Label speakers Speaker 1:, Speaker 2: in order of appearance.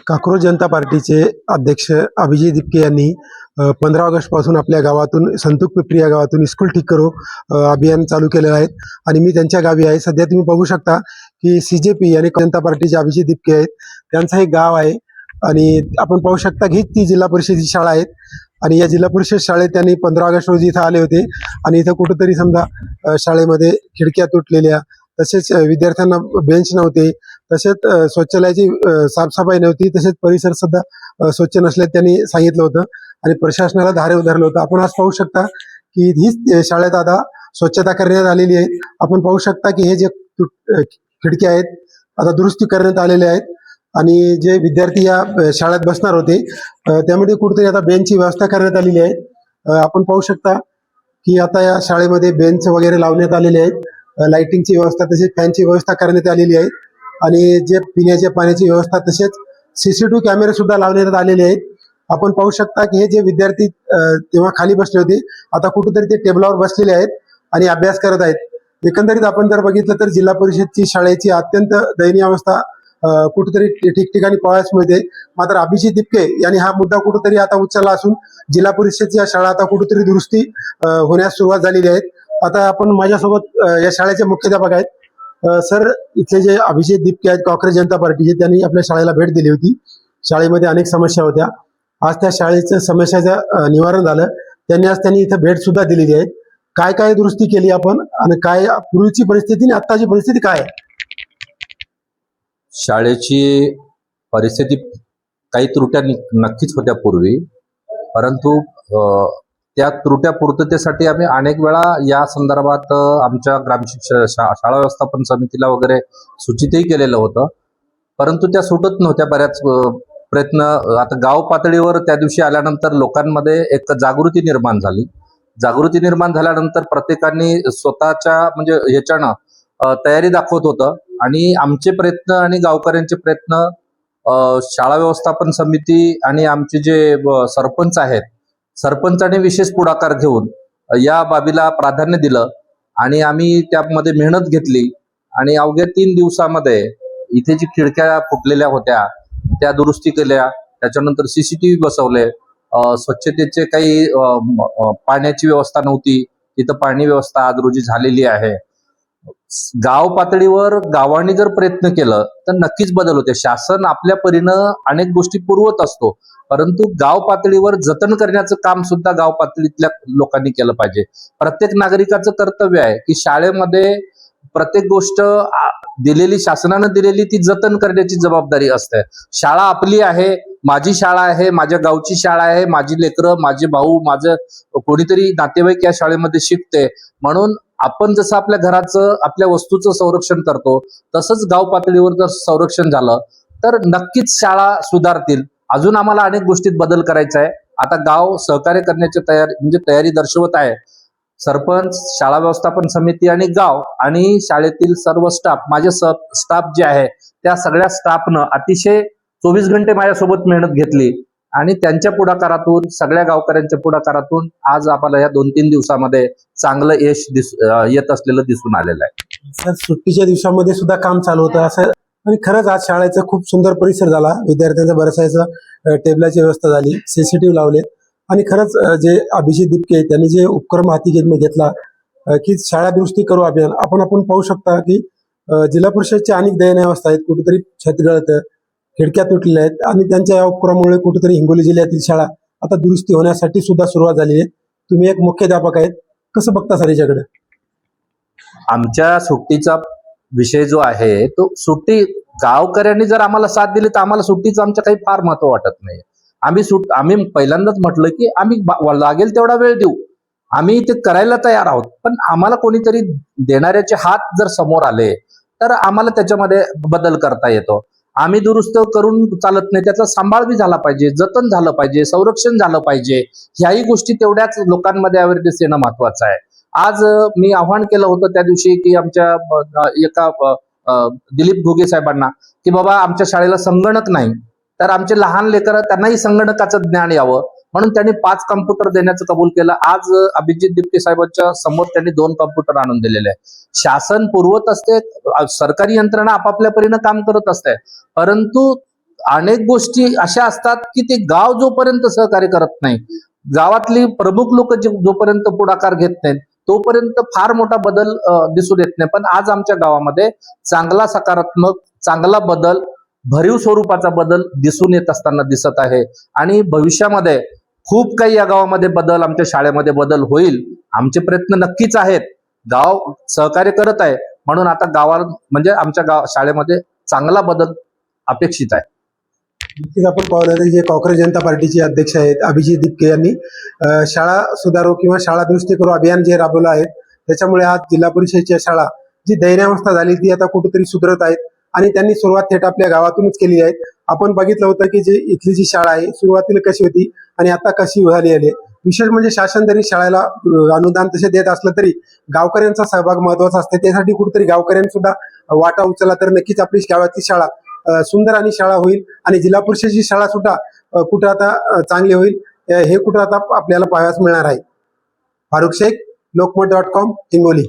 Speaker 1: काक्रोश जनता पार्टीचे अध्यक्ष अभिजित दिपके यांनी 15 ऑगस्ट पासून आपल्या गावातून संतूक पिपरी या गावातून स्कूल ठीक करो अभियान चालू केलेलं आहे आणि मी त्यांच्या गावी आहे। सध्या तुम्ही बघू शकता की CJP आणि जनता पार्टीचे अभिजित दिपके आहेत, त्यांचं एक गाव आहे आणि आपण पाहू शकता की ती जिल्हा परिषदेची शाळा आहे आणि या जिल्हा परिषद शाळेत त्यांनी 15 ऑगस्ट रोजी इथं आले होते आणि इथं कुठेतरी समजा शाळेमध्ये खिडक्या तुटलेल्या, तसेच विद्यार्थ्यांना बेंच नव्हते, तसेच शौचालयाची साफसफाई नव्हती, तसेच परिसर सुद्धा स्वच्छ नसल्याचे त्यांनी सांगितलं होतं आणि प्रशासनाला धारे उधरलं होतं। आपण आज पाहू शकता की ही शाळेत आता स्वच्छता करण्यात आलेली आहे। आपण पाहू शकता की हे जे खिडक्या आहेत आता दुरुस्ती करण्यात आलेल्या आहेत आणि जे विद्यार्थी या शाळेत बसणार होते त्यामध्ये कुठेतरी आता बेंचची व्यवस्था करण्यात आलेली आहे। आपण पाहू शकता की आता या शाळेमध्ये बेंच वगैरे लावण्यात आलेले आहेत, लाइटिंगची व्यवस्था तसेच फॅनची व्यवस्था करण्यात आलेली आहे आणि जे पिण्याच्या पाण्याची व्यवस्था तसेच CCTV कॅमेरे सुद्धा लावण्यात आलेले आहेत। आपण पाहू शकता की हे जे विद्यार्थी तेव्हा खाली बसले होते आता कुठेतरी ते टेबलावर बसलेले आहेत आणि अभ्यास करत आहेत। एकंदरीत आपण जर बघितलं तर जिल्हा परिषदची शाळेची अत्यंत दयनीय अवस्था कुठेतरी ठिकठिकाणी पाहायला मिळते। मात्र अभिजित दिपके यांनी हा मुद्दा कुठेतरी आता उचलला असून जिल्हा परिषदच्या शाळा आता कुठेतरी दुरुस्ती होण्यास सुरुवात झालेली आहे। आता आपण माझ्यासोबत या शाळेचे मुख्याध्यापक आहेत। सर, इथले जे अभिजित दिपके आहेत काक्रोश जनता पार्टीचे, त्यांनी आपल्या शाळेला भेट दिली होती। शाळेमध्ये अनेक समस्या होत्या, आज त्या शाळेच्या समस्याचं निवारण झालं। त्यांनी इथं भेट सुद्धा दिलेली आहे। काय काय दुरुस्ती केली आपण आणि काय पूर्वीची परिस्थिती आणि आत्ताची परिस्थिती काय आहे?
Speaker 2: शाळेची परिस्थिती काही त्रुट्या नक्कीच होत्या पूर्वी, परंतु त्या त्रुट्या पूर्ततेसाठी आम्ही अनेक वेळा या संदर्भात आमच्या ग्रामशिक्षण शाळा व्यवस्थापन समितीला वगैरे सूचितही केलेलं होतं, परंतु त्या सुटत नव्हत्या। बऱ्याच प्रयत्न आता गाव पातळीवर त्या दिवशी आल्यानंतर लोकांमध्ये एक जागृती निर्माण झाली। जागृती निर्माण झाल्यानंतर प्रत्येकाने स्वतःच्या म्हणजे ह्याच्यानं तयारी दाखवत होतं आणि आमचे प्रयत्न आणि गावकऱ्यांचे प्रयत्न, शाळा व्यवस्थापन समिती आणि आमचे जे सरपंच आहेत, सरपंचाने विशेष पुढाकार घेऊन या बाबीला प्राधान्य दिलं आणि आम्ही त्यामध्ये मेहनत घेतली आणि अवघ्या 3 दिवसामध्ये इथे जी खिडक्या फुटलेल्या होत्या त्या दुरुस्ती केल्या, त्याच्यानंतर CCTV बसवले, स्वच्छतेचे काही पाण्याची व्यवस्था नव्हती तिथं पाणी व्यवस्था आज रोजी झालेली आहे। गाव पातळीवर गावांनी जर प्रयत्न केलं तर नक्कीच बदल होते। शासन आपल्या परीनं अनेक गोष्टी पुरवत असतो, परंतु गाव पातळीवर जतन करण्याचं काम सुद्धा गाव पातळीतल्या लोकांनी केलं पाहिजे। प्रत्येक नागरिकाचं कर्तव्य आहे की शाळेमध्ये प्रत्येक गोष्ट दिलेली, शासनानं दिलेली ती जतन करण्याची जबाबदारी असते। शाळा आपली आहे, माझी शाळा आहे, माझ्या गावची शाळा आहे, माझी लेकरं, माझे भाऊ, माझं कोणीतरी नातेवाईक या शाळेमध्ये शिकते, म्हणून आपण जसं आपल्या घराचं, आपल्या वस्तूचं संरक्षण करतो तसंच गाव पातळीवर जर संरक्षण झालं तर नक्कीच शाळा सुधारतील। अजून आम्हाला अनेक गोष्टीत बदल करायचा आहे। आता गाव सहकार्य करण्याची तयारी दर्शवत आहे। सरपंच, शाळा व्यवस्थापन समिती आणि गाव आणि शाळेतील सर्व स्टाफ, माझे स्टाफ जे आहे त्या सगळ्या स्टाफनं अतिशय 24 घंटे माझ्यासोबत मेहनत घेतली आणि त्यांच्या पुढाकारातून, सगळ्या गावकऱ्यांच्या पुढाकारातून आज आम्हाला या 2-3 दिवसामध्ये चांगलं यश येत असलेलं दिसून आलेलं आहे।
Speaker 1: सर, सुट्टीच्या दिवसामध्ये सुद्धा काम चालू होतं असं आणि खरंच आज शाळेचा खूप सुंदर परिसर झाला। विद्यार्थ्यांचा बसायचं टेबलाची व्यवस्था झाली, CCTV लावले आणि खरंच जे अभिजित दिपके त्यांनी जे उपक्रम हाती घेतला की शाळा दुरुस्ती करू अभियान, आपण पाहू शकता की जिल्हा परिषदच्या अनेक दयनीय अवस्था आहेत, कुठेतरी छत गळतं, खिडक्या तुटलेल्या आहेत आणि त्यांच्या या उपक्रमामुळे कुठेतरी हिंगोली जिल्ह्यातील शाळा आता दुरुस्ती होण्यासाठी सुद्धा सुरुवात झाली आहे। तुम्ही एक मुख्याध्यापक आहेत, कसं बघता सर याच्याकडे?
Speaker 2: आमच्या सुट्टीचा विषय जो आहे तो सुट्टी गावकऱ्यांनी जर आम्हाला साथ दिली तर आम्हाला सुट्टीचं आमचं काही फार महत्व वाटत नाही। आम्ही पहिल्यांदाच म्हटलं की आम्ही लागेल तेवढा वेळ देऊ, आम्ही ते करायला तयार आहोत, पण आम्हाला कोणीतरी देणाऱ्याचे हात जर समोर आले तर आम्हाला त्याच्यामध्ये बदल करता येतो। आम्ही दुरुस्त करून चालत नाही, त्याचा सांभाळ बी झाला पाहिजे, जतन झालं पाहिजे, संरक्षण झालं पाहिजे। ह्याही गोष्टी तेवढ्याच लोकांमध्ये अवेअरनेस येणं महत्वाचं आहे। आज मी आव्हान केलं होतं त्या दिवशी की आमच्या एका दिलीप घोगे साहेबांना की बाबा आमच्या शाळेला संगणक नाही तर आमचे लहान लेकरं त्यांनाही संगणकाचं ज्ञान यावं, म्हणून त्यांनी 5 कॉम्प्युटर देण्याचं कबूल केलं। आज अभिजित दिपके साहेबांच्या समोर त्यांनी 2 कॉम्प्युटर आणून दिलेले आहे। शासन पुरवत असते, सरकारी यंत्रणा आपापल्या परीने काम करत असते, परंतु अनेक गोष्टी अशा असतात की ते गाव जोपर्यंत सहकार्य करत नाही, गावातली प्रमुख लोक जोपर्यंत पुढाकार घेत नाहीत, तोपर्यंत फार मोठा बदल दिसून येत नाही. पण आज आमच्या गावामध्ये चांगला सकारात्मक चांगला बदल, भरीव स्वरूपाचा बदल दिसून येत असताना दिसत आहे. आणि भविष्यामध्ये खूप काही या गावामध्ये बदल, आमच्या शाळेमध्ये बदल होईल. आमचे प्रयत्न नक्कीच आहेत. गाव सहकार्य करत आहे, म्हणून आता म्हणजे आमच्या शाळेमध्ये चांगला बदल अपेक्षित आहे.
Speaker 1: नक्कीच आपण पाहिलं जे काँग्रेस जनता पार्टीचे अध्यक्ष आहेत अभिजित दिपके यांनी शाळा सुधारो किंवा शाळा दुरुस्ती करू अभियान जे राबवलं आहे, त्याच्यामुळे आज जिल्हा परिषदेच्या शाळा जी दैन्यावस्था झाली ती आता कुठेतरी सुधारत आहेत. आणि त्यांनी सुरुवात थेट आपल्या गावातूनच केली आहे. आपण बघितलं होतं की जे इथली जी शाळा आहे सुरुवातीला कशी होती आणि आता कशी झाली आहे. विशेष म्हणजे शासन जरी शाळेला अनुदान तसे देत असलं तरी गावकऱ्यांचा सहभाग महत्वाचा असते. त्यासाठी कुठेतरी गावकऱ्यांनी सुद्धा वाटा उचलला तर नक्कीच आपली गावाची शाळा सुंदर आणि शाळा होईल आणि जिल्हा परिषदेची शाळा सुद्धा कुठं आता चांगली होईल हे कुठं आता आपल्याला पाहायला मिळणार आहे. फारुख शेख, लोकमत.com, हिंगोली.